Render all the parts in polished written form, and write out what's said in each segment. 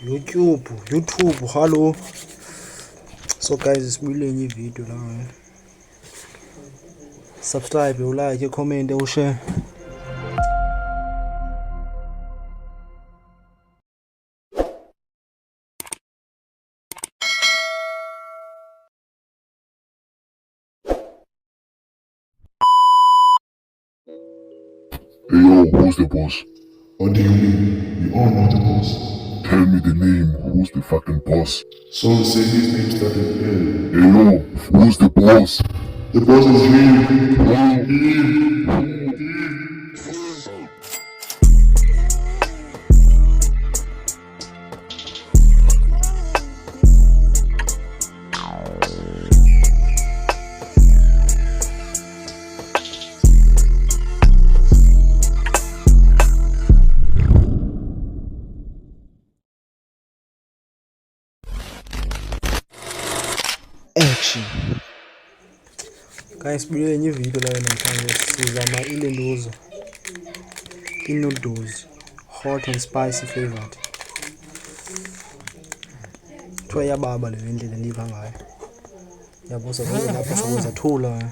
YouTube, hello. So guys, sibuyele enye ivideo la. Subscribe, like, comment, share. Hey yo, who's the boss? What do you mean? You are not the boss. Tell me the name, who's the fucking boss? So say his name started with L. Hey yo, who's the boss? The boss is him. Action. Guys, sibuyele enye ivideo la namhlanje sizama ilentuzo. Noodles, hot and spicy flavored. Kuthiwa iyababa le ndlela endiva ngayo. Yabo sakwenza lapho sokwenza thula.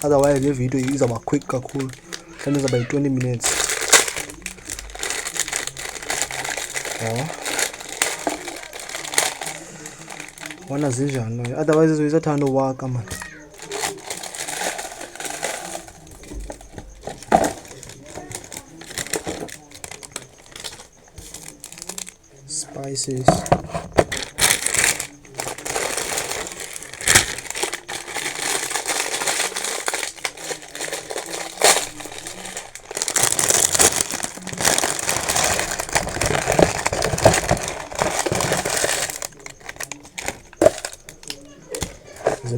Otherwise le video izaba quick kakhulu. Mhlawumbe izaba 20 minutes. Wana zinjani lo? Otherwise izoyisathanda uwaka man. Spices.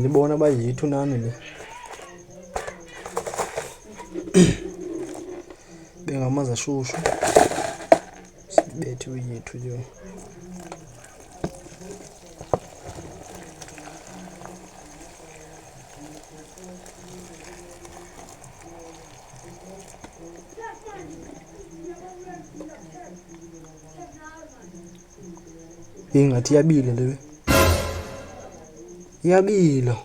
Nibona bayithu nami le. Bengamaza shushu. Sibethe uyethu nje. Ingathi yabile le. Iyabila.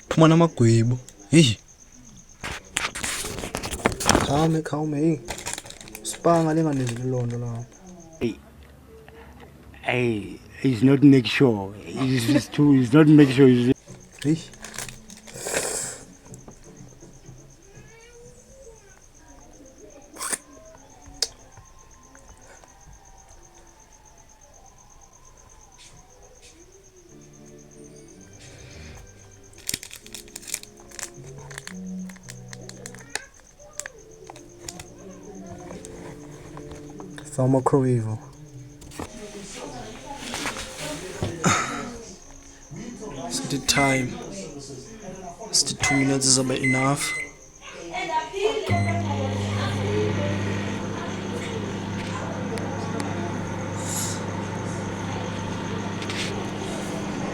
Phuma namagwebu. Hey. Khawume hey. Sipanga lenganezile londo la. Hey, he's not make sure. He's not make sure. Hey. Farmer Crow Evil. It's the time. It's the 2 minutes is about enough.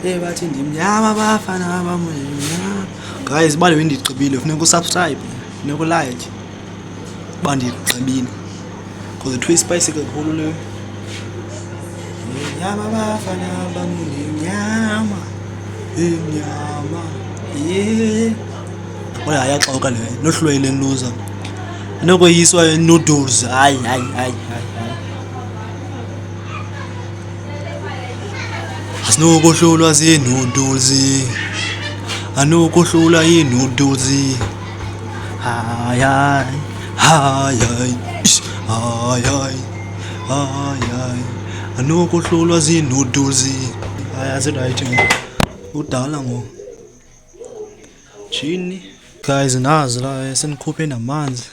Hey bathi ndimnyama bafana bamunyama. Guys, bale wendigqibile funeka usubscribe, funeka ulike. Bandigqibile. Because the spicy kakhulu le. Nyama bafana bamunyama. Inyama. Yeah. Oya ayaxoka le. Nohlwele loser. Nokoyiswa noodles. Hayi. Asinokohlulwa zinoodles. Anokohlula inoodles. Hayi. Anokohlulwa zinoodles. Ayazi right man. Udala ngo. Chini. Guys, nazi la senikhuphe namanzi.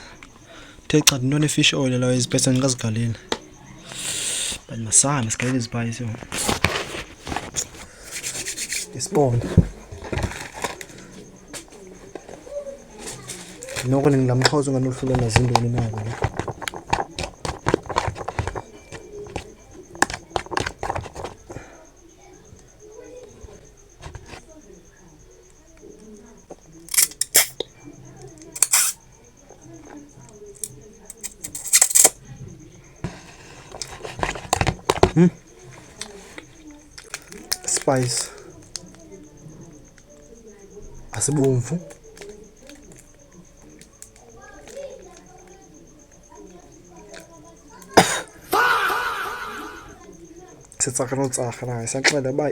Thecha ntoni fish oil la iziphethe ngikazigaleni. But masana sigalele ispice. Spawn. noko ningamkhozo nganohlula nazindoni nako. Spice asibomvu setsaka no tsaga na isaxela ba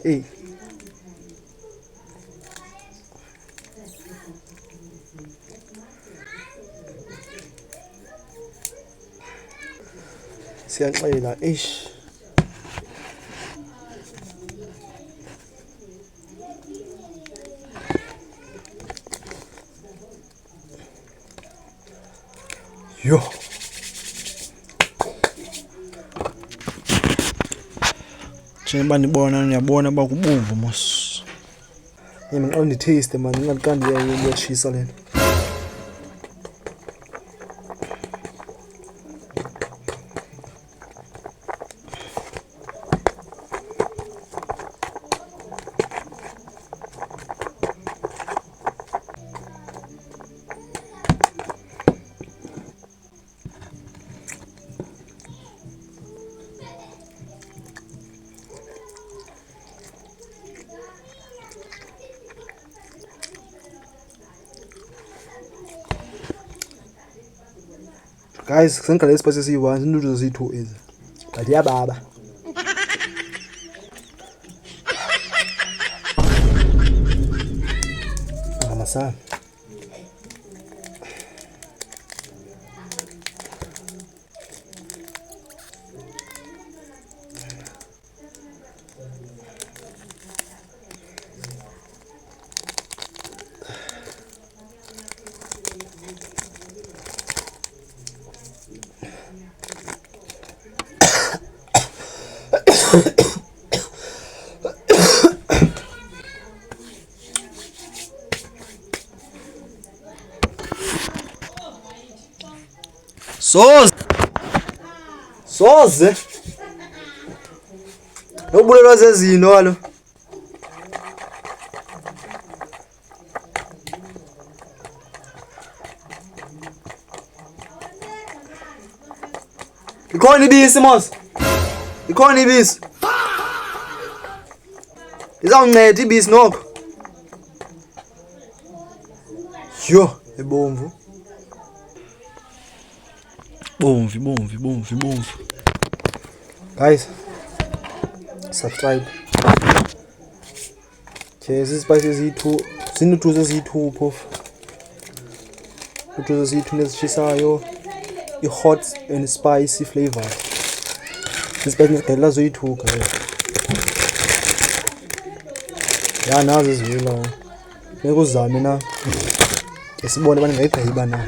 siyaxela yo njengoba niyabona ba kubomvu mos yena xa nditaste man ngaqandi yachisa lena guys, sengikale spice esiyi-1 noodles eziyi-2 ezi but yababa ngamasana soze nobulelwa zezino alo ikhona ibisi mos ikhona ibisi izawunceda ibisi noko yo ebomvu bomvu guys subscribe ezi spices eziyi-2 zino-2 eziyi-2 phofu i-2 eziyi-2 nezitshisayo i-hot and spicy flavor izispice nezigalela zoyi-2 guys ya nazo ezivelayo funeka uzame na esibone bani ngayigqiba na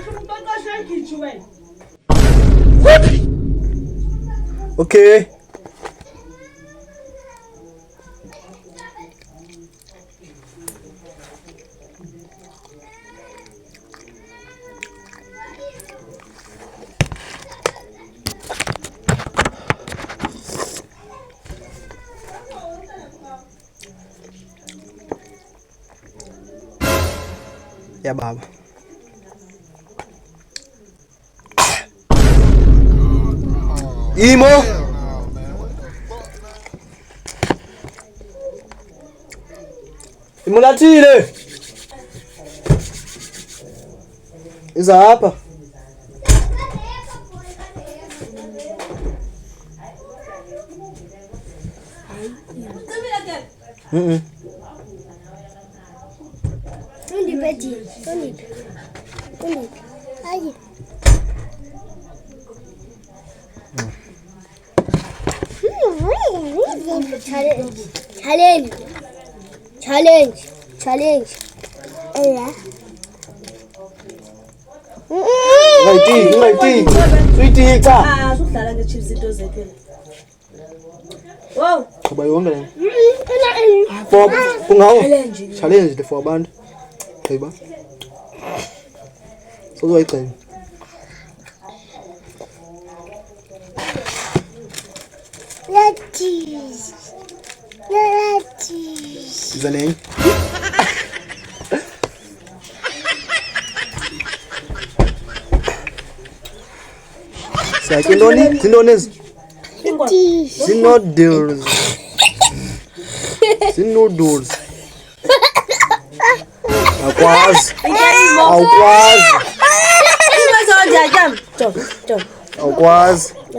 okay ya baba imo imulathile iza hapa Challenge. Ungayithi. Sweetie cha. Sudlala ngechips into zethu. Wow. Kuba yonke le. For kungawo challenge for abantu. Gqiba. Sozoyicela. Lettuce. Is name? Sakindoni? Zinones? Zinodles. Zinodles. Awukwazi.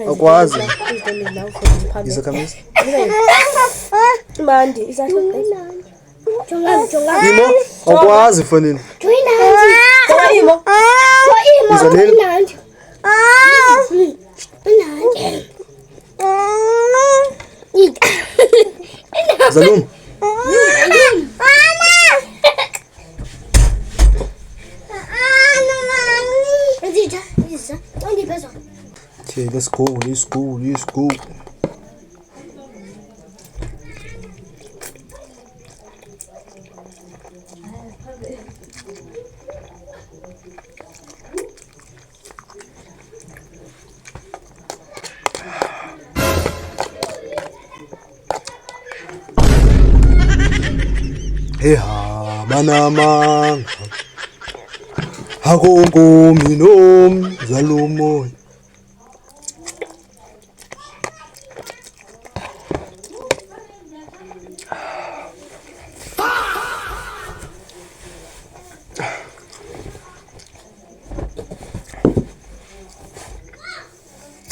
Awukwazi. Izakamisa. Mandi, izahluka. Imo, awukwazi fanini. Imo. Izaneni? Zalum. Okay, let's go. Manamang Hakong minom Zalumoy.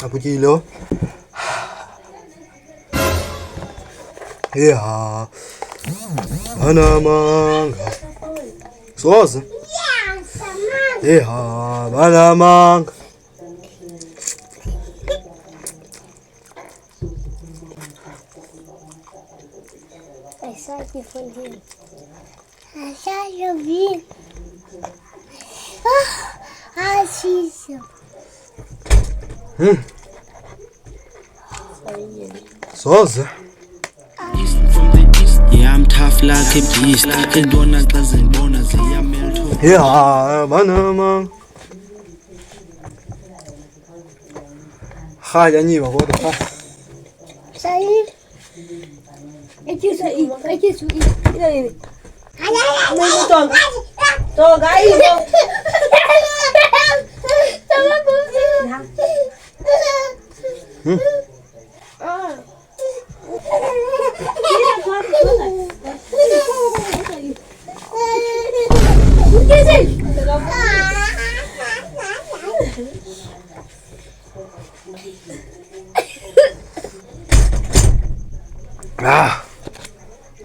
Apa kilo? Manamang Soz. Manamang. I saw you from here. I saw you here. I see you. Soz. Yeah, I'm tough like a beast. And donuts doesn't bonus. Yeah, melt. Manamang. Khaya nyiwa kodwa. Say.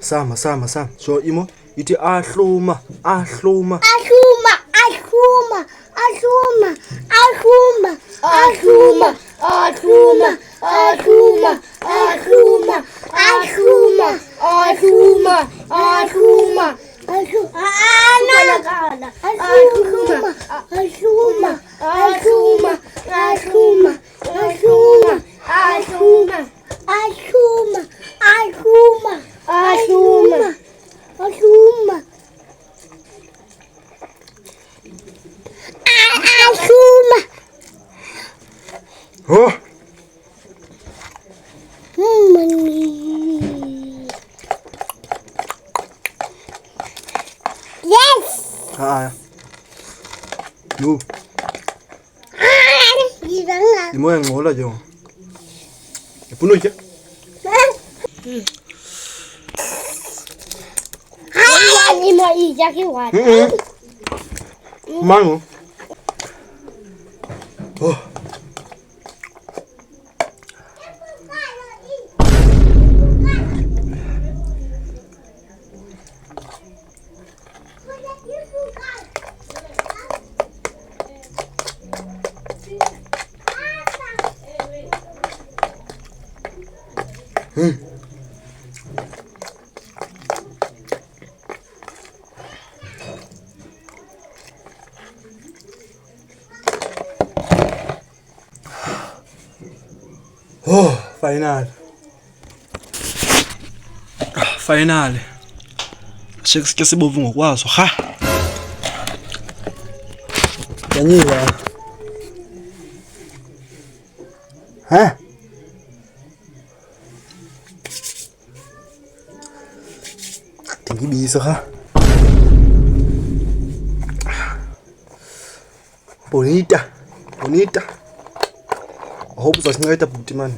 Sama. So imo ithi ahluma. Oh. Yes. Yo. Imo yangola jo. Ipuno ke? Mango. Oh. Oh, final. Shakespeare sibovu ngokwazo ha. Danyiwe. Hä? Dingibiso ha. Bonita. I hope uzasinceda bhuti man.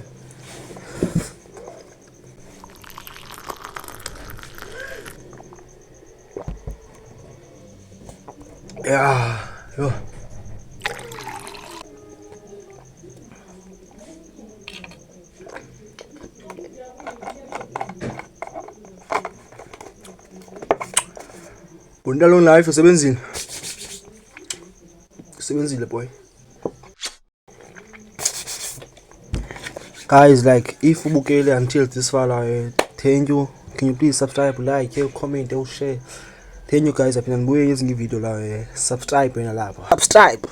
Ja, jo. Bonita long life usebenzile. Usebenzile boy. Guys, like if ubukele until this far, thank you. Can you please subscribe, like, comment, share. Thank you guys. Apina ngibuye ngezinye video la subscribe wena lapha. Subscribe.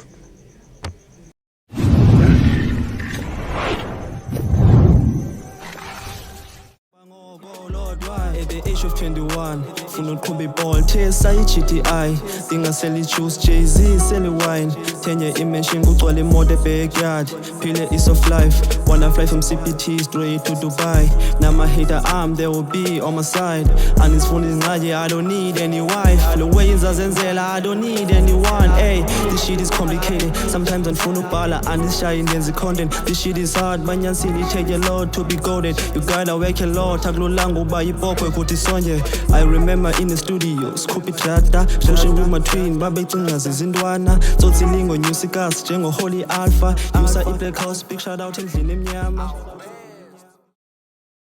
At the age of 21, funa uqhubha iball, Tesa i-GTI, dingasela i-juice, Jay-Z sell i-wine, tenye i-machine kugcwala imoto e-backyard, phile is of life, wanna fly from CPT straight to Dubai, nama-hater they will be on my side, anizifuna izinqaje, I don't need any wife, lo way izazenzela, I don't need anyone, hey, this shit is complicated, sometimes ngifuna ukubhala, andishayi ndenza content, this shit is hard, manyansini take a lot to be goaded, you gotta work a lot, akululanga uba yibokwe kuthi sonje. I remember in the studio sikhupha idrata shoshe kuma-twin babecinga zizintwana zotsilingo nyusikas njengo-Holy Alpha yusa i-Black House, big shout out endlini emnyama.